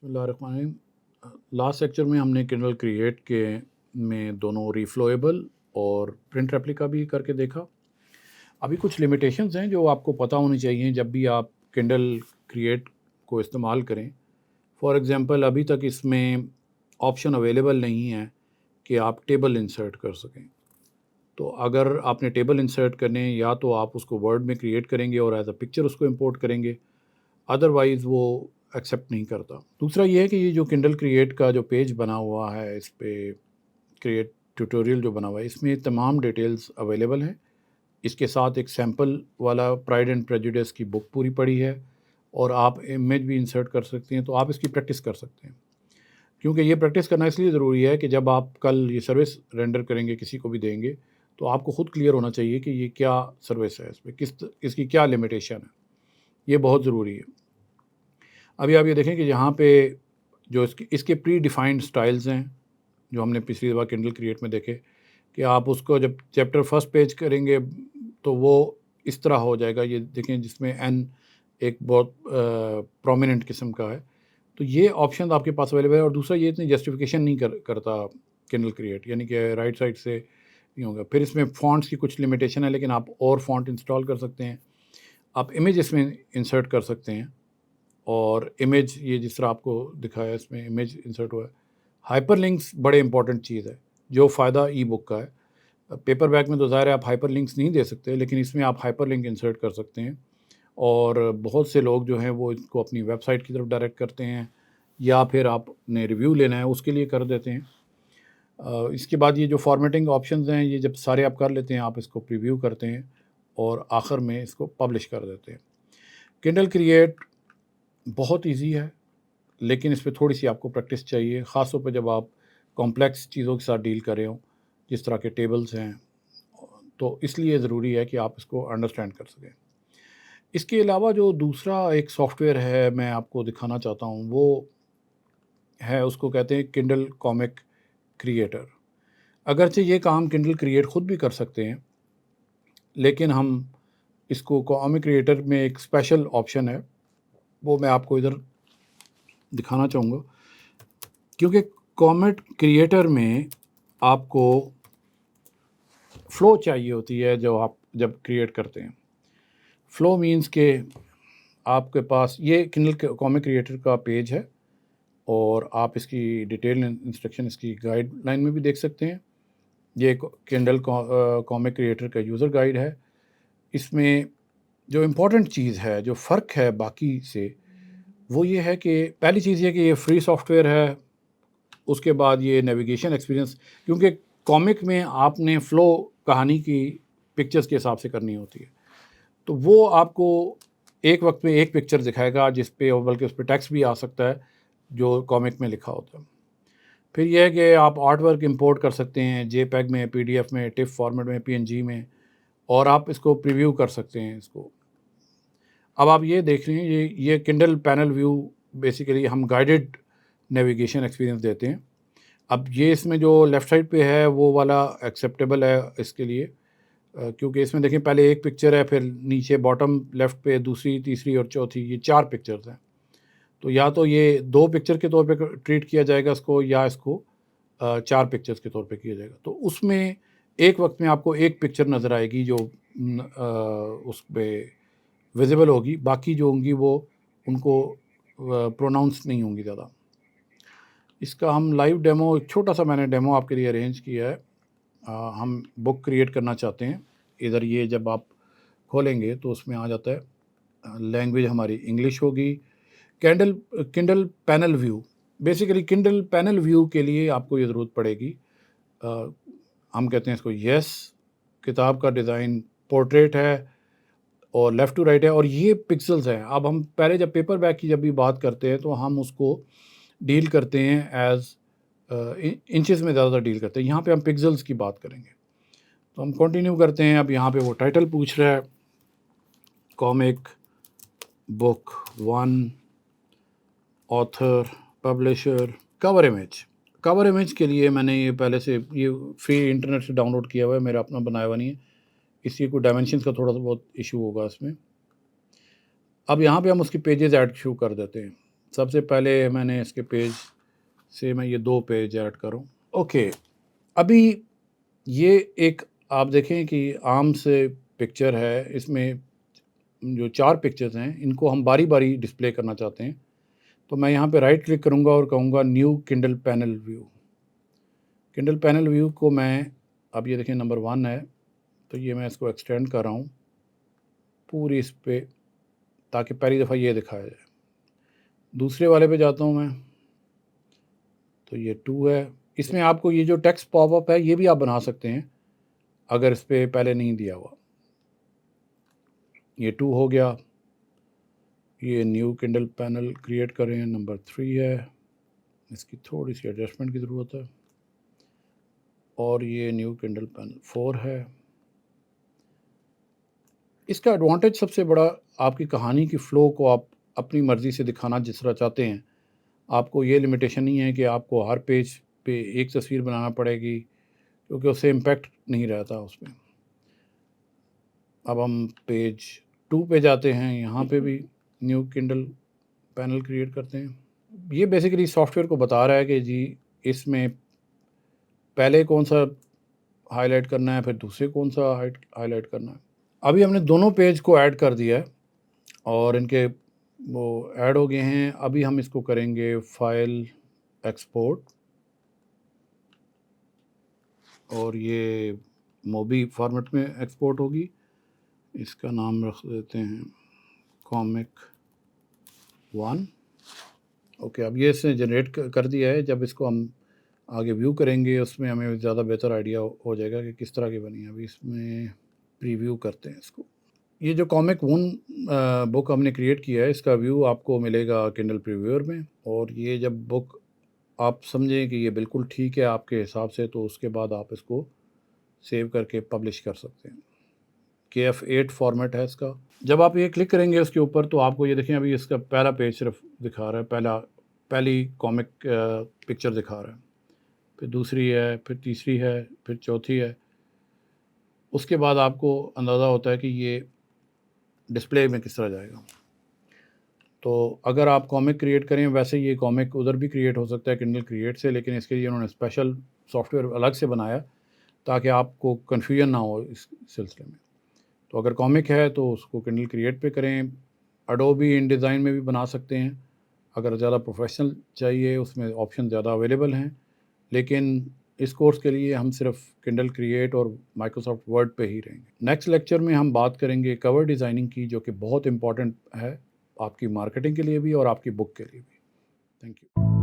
बिस्मिल्लाहिर्रहमानिर्रहीम। Last lecture में हमने किंडल क्रिएट के में दोनों रीफ्लोएबल और प्रिंट रेप्लिका भी करके देखा। अभी कुछ लिमिटेशंस हैं जो आपको पता होनी चाहिए जब भी आप किंडल क्रिएट को इस्तेमाल करें। फॉर एग्ज़ाम्पल अभी तक इसमें ऑप्शन अवेलेबल नहीं है कि आप टेबल इंसर्ट कर सकें। तो अगर आपने टेबल इंसर्ट करने हैं या तो आप उसको वर्ड में क्रिएट करेंगे और एज अ पिक्चर उसको इंपोर्ट करेंगे, अदरवाइज़ वो एक्सेप्ट नहीं करता। दूसरा ये है कि ये जो किंडल क्रिएट का जो पेज बना हुआ है, इस पे क्रिएट ट्यूटोरियल जो बना हुआ है, इसमें तमाम डिटेल्स अवेलेबल हैं। इसके साथ एक सैंपल वाला प्राइड एंड प्रेजुडिस की बुक पूरी पड़ी है और आप इमेज भी इंसर्ट कर सकते हैं, तो आप इसकी प्रैक्टिस कर सकते हैं। क्योंकि ये प्रैक्टिस करना इसलिए ज़रूरी है कि जब आप कल ये सर्विस रेंडर करेंगे, किसी को भी देंगे, तो आपको खुद क्लियर होना चाहिए कि ये क्या सर्विस है, इसमें इसकी क्या लिमिटेशन है। ये बहुत ज़रूरी है। अभी आप ये देखें कि यहाँ पे जो इसके प्री डिफाइंड स्टाइल्स हैं, जो हमने पिछली बार किंडल क्रिएट में देखे, कि आप उसको जब चैप्टर फर्स्ट पेज करेंगे तो वो इस तरह हो जाएगा। ये देखें जिसमें एन एक बहुत प्रोमिनेंट किस्म का है। तो ये ऑप्शन आपके पास अवेलेबल है। और दूसरा ये इतनी जस्टिफिकेशन नहीं करता किंडल क्रिएट, यानी कि राइट साइड से नहीं होगा। फिर इसमें फ़ॉन्ट्स की कुछ लिमिटेशन है, लेकिन आप और फ़ॉन्ट इंस्टॉल कर सकते हैं। आप इमेज इसमें इंसर्ट कर सकते हैं और इमेज ये जिस तरह आपको दिखाया इसमें इमेज इंसर्ट हुआ है। हाइपरलिंक्स बड़े इंपॉर्टेंट चीज़ है, जो फ़ायदा ई बुक का है। पेपर बैक में तो ज़ाहिर है आप हाइपरलिंक्स नहीं दे सकते, लेकिन इसमें आप हाइपरलिंक इंसर्ट कर सकते हैं। और बहुत से लोग जो हैं वो इसको अपनी वेबसाइट की तरफ डायरेक्ट करते हैं, या फिर आपने रिव्यू लेना है उसके लिए कर देते हैं। इसके बाद ये जो फॉर्मेटिंग ऑप्शंस हैं, ये जब सारे आप कर लेते हैं, आप इसको प्रीव्यू करते हैं और आखिर में इसको पब्लिश कर देते हैं। किंडल क्रिएट बहुत ईजी है, लेकिन इस पे थोड़ी-सी आपको प्रैक्टिस चाहिए, ख़ास तौर पे जब आप कॉम्प्लेक्स चीज़ों के साथ डील कर रहे हों, जिस तरह के टेबल्स हैं। तो इसलिए ज़रूरी है कि आप इसको अंडरस्टैंड कर सकें। इसके अलावा जो दूसरा एक सॉफ्टवेयर है मैं आपको दिखाना चाहता हूँ, वो है, उसको कहते हैं किंडल कॉमिक क्रिएटर। अगरचे ये काम किंडल क्रिएट खुद भी कर सकते हैं, लेकिन हम इसको कॉमिक क्रिएटर में एक स्पेशल ऑप्शन है, वो मैं आपको इधर दिखाना चाहूँगा। क्योंकि कॉमिक क्रिएटर में आपको फ़्लो चाहिए होती है जो आप जब क्रिएट करते हैं। फ़्लो मीन्स के आपके पास ये किंडल कॉमिक क्रिएटर का पेज है और आप इसकी डिटेल इंस्ट्रक्शन इसकी गाइडलाइन में भी देख सकते हैं। ये किंडल कॉमिक क्रिएटर का यूज़र गाइड है। इसमें जो इम्पोर्टेंट चीज़ है, जो फ़र्क है बाकी से, वो ये है कि पहली चीज़ ये कि ये फ्री सॉफ्टवेयर है। उसके बाद ये नेविगेशन एक्सपीरियंस, क्योंकि कॉमिक में आपने फ़्लो कहानी की पिक्चर्स के हिसाब से करनी होती है, तो वो आपको एक वक्त में एक पिक्चर दिखाएगा जिस पे, और बल्कि उस पे टेक्स्ट भी आ सकता है जो कॉमिक में लिखा होता है। फिर यह है कि आप आर्ट वर्क इंपोर्ट कर सकते हैं जेपीईजी में, पीडीएफ में, टिफ फॉर्मेट में, पीएनजी में, और आप इसको प्रीव्यू कर सकते हैं इसको। अब आप ये देख रहे हैं, ये किंडल पैनल व्यू बेसिकली हम गाइडेड नेविगेशन एक्सपीरियंस देते हैं। अब ये इसमें जो लेफ़्ट साइड पे है वो वाला एक्सेप्टेबल है इसके लिए, क्योंकि इसमें देखें पहले एक पिक्चर है, फिर नीचे बॉटम लेफ़्ट पे दूसरी, तीसरी और चौथी, ये 4 पिक्चर्स हैं। तो या तो ये 2 पिक्चर के तौर पे ट्रीट किया जाएगा इसको, या इसको 4 पिक्चर्स के तौर पे किया जाएगा। तो उसमें एक वक्त में आपको एक पिक्चर नज़र आएगी जो उस पे विज़िबल होगी, बाकी जो होंगी वो उनको प्रोनाउंस नहीं होंगी ज़्यादा। इसका हम लाइव डेमो, एक छोटा-सा मैंने डेमो आपके लिए अरेंज किया है। हम बुक क्रिएट करना चाहते हैं। इधर ये जब आप खोलेंगे तो उसमें आ जाता है, लैंग्वेज हमारी इंग्लिश होगी। Candle Kindle panel view, basically Kindle panel view के लिए आपको ये ज़रूरत पड़ेगी। हम कहते हैं इसको यस। किताब का डिज़ाइन पोर्ट्रेट है और लेफ़्ट टू राइट है, और ये पिक्सेल्स हैं। अब हम पहले जब पेपर बैक की जब भी बात करते हैं तो हम उसको डील करते हैं एज़ इंचेस में ज़्यादा डील करते हैं। यहाँ पे हम पिक्सेल्स की बात करेंगे। तो हम कंटिन्यू करते हैं। अब यहाँ पे वो टाइटल पूछ रहा है, comic book 1, author, publisher, cover image. Cover image के लिए मैंने ये पहले से ये फ्री इंटरनेट से डाउनलोड किया हुआ है, मेरा अपना बनाया हुआ नहीं है। इसकी कोई डायमेंशंस का थोड़ा सा बहुत इशू होगा इसमें। अब यहाँ पे हम उसकी पेजेस ऐड शुरू कर देते हैं। सबसे पहले मैंने इसके पेज से मैं ये 2 पेज ऐड करूँ। ओके, अभी ये एक आप देखें कि आम से पिक्चर है, इसमें जो 4 पिक्चर्स हैं इनको हम बारी-बारी डिस्प्ले करना चाहते हैं। तो मैं यहाँ पे राइट क्लिक करूँगा और कहूँगा new Kindle panel view. Kindle panel view को मैं अब ये देखें नंबर 1 है, तो ये मैं इसको एक्सटेंड कर रहा हूँ पूरी इस पे, ताकि पहली दफ़ा ये दिखाया जाए। दूसरे वाले पे जाता हूँ मैं, तो ये 2 है। इसमें आपको ये जो टेक्स्ट पॉपअप है ये भी आप बना सकते हैं अगर इस पे पहले नहीं दिया हुआ। ये 2 हो गया। ये न्यू किंडल पैनल क्रिएट करें, नंबर 3 है, इसकी थोड़ी सी एडजस्टमेंट की ज़रूरत है। और ये न्यू किंडल पैनल 4 है। इसका एडवांटेज सबसे बड़ा, आपकी कहानी की फ़्लो को आप अपनी मर्ज़ी से दिखाना जिस तरह चाहते हैं। आपको ये लिमिटेशन नहीं है कि आपको हर पेज पे एक तस्वीर बनाना पड़ेगी, क्योंकि उससे इम्पैक्ट नहीं रहता उसमें। अब हम पेज 2 पे जाते हैं, यहाँ पे भी न्यू किंडल पैनल क्रिएट करते हैं। ये बेसिकली सॉफ्टवेयर को बता रहा है कि जी इसमें पहले कौन-सा हाइलाइट करना है, फिर दूसरे कौन-सा हाइलाइट करना है। अभी हमने दोनों पेज को ऐड कर दिया है और इनके वो ऐड हो गए हैं। अभी हम इसको करेंगे फाइल एक्सपोर्ट, और ये मोबी फॉर्मेट में एक्सपोर्ट होगी। इसका नाम रख देते हैं कॉमिक 1। ओके, अब ये इसने जनरेट कर दिया है। जब इसको हम आगे व्यू करेंगे उसमें हमें ज़्यादा बेहतर आइडिया हो जाएगा कि किस तरह की बनी है। अभी इसमें प्रीव्यू करते हैं इसको। ये जो कॉमिक 1 बुक हमने क्रिएट किया है, इसका व्यू आपको मिलेगा किंडल प्रीव्यूअर में। और ये जब बुक आप समझें कि ये बिल्कुल ठीक है आपके हिसाब से, तो उसके बाद आप इसको सेव करके पब्लिश कर सकते हैं। KF8 फॉर्मेट है इसका। जब आप ये क्लिक करेंगे उसके ऊपर, तो आपको ये देखें अभी इसका पहला पेज सिर्फ दिखा रहा है, पहली कॉमिक पिक्चर दिखा रहा है, फिर दूसरी है, फिर तीसरी है, फिर चौथी है। उसके बाद आपको अंदाज़ा होता है कि ये डिस्प्ले में किस तरह जाएगा। तो अगर आप कॉमिक क्रिएट करें, वैसे ये कॉमिक उधर भी क्रिएट हो सकता है किंडल क्रिएट से, लेकिन इसके लिए उन्होंने स्पेशल सॉफ्टवेयर अलग से बनाया ताकि आपको कन्फ्यूजन ना हो इस सिलसिले में। तो अगर कॉमिक है तो उसको किंडल क्रिएट पे करें। एडोबी इनडिज़ाइन में भी बना सकते हैं। अगर ज़्यादा प्रोफेशनल चाहिए, उसमें ऑप्शन ज़्यादा अवेलेबल हैं, लेकिन इस कोर्स के लिए हम सिर्फ किंडल क्रिएट और माइक्रोसॉफ्ट वर्ड पे ही रहेंगे। नेक्स्ट लेक्चर में हम बात करेंगे कवर डिज़ाइनिंग की, जो कि बहुत इंपॉर्टेंट है आपकी मार्केटिंग के लिए भी और आपकी बुक के लिए भी। Thank you.